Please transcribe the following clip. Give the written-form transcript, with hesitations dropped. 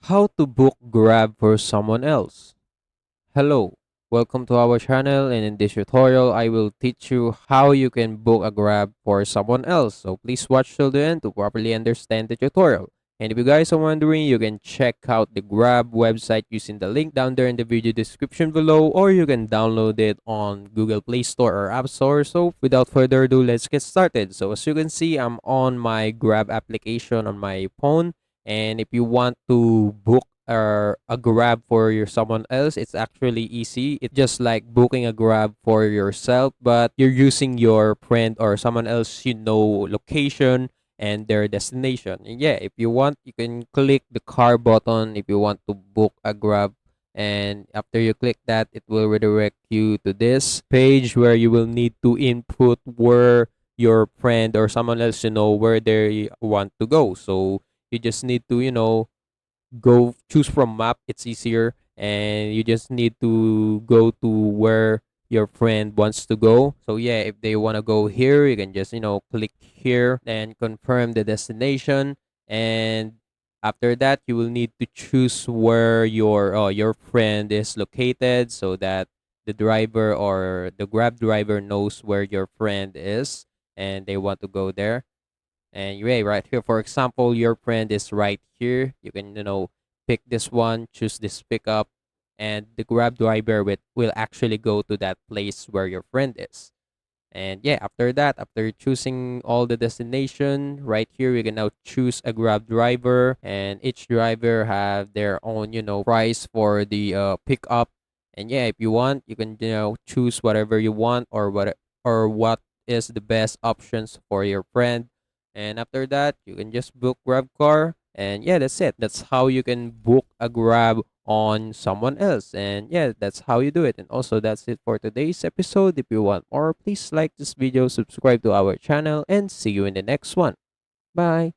How to book Grab for someone else. Hello, welcome to our channel, and in this tutorial I will teach you how you can book a Grab for someone else. So please watch till the end to properly understand the tutorial. And if you guys are wondering, you can check out the Grab website using the link down there in the video description below, or you can download it on Google Play Store or App Store. So without further ado, let's get started. So as you can see, I'm on my Grab application on my phone, and if you want to book a grab for your someone else, it's actually easy. It's just like booking a grab for yourself, but you're using your friend or someone else location and their destination. And yeah, if you want, you can click the car button if you want to book a grab, and after you click that, it will redirect you to this page where you will need to input where your friend or someone else where they want to go. So you just need to go choose from map. It's easier, and you just need to go to where your friend wants to go. So yeah, if they want to go here, you can just click here and confirm the destination. And after that, you will need to choose where your friend is located, so that the driver or the grab driver knows where your friend is and they want to go there. And yeah, right here, for example, your friend is right here. You can pick this one, choose this pickup, and the grab driver will actually go to that place where your friend is. And yeah, after that, after choosing all the destination, right here we can now choose a grab driver, and each driver have their own price for the pickup. And yeah, if you want, you can choose whatever you want, or what is the best options for your friend. And after that, you can just book grab car, and yeah, that's it. That's how you can book a grab on someone else. And yeah, that's how you do it. And also, that's it for today's episode. If you want more, please like this video, subscribe to our channel, and see you in the next one. Bye.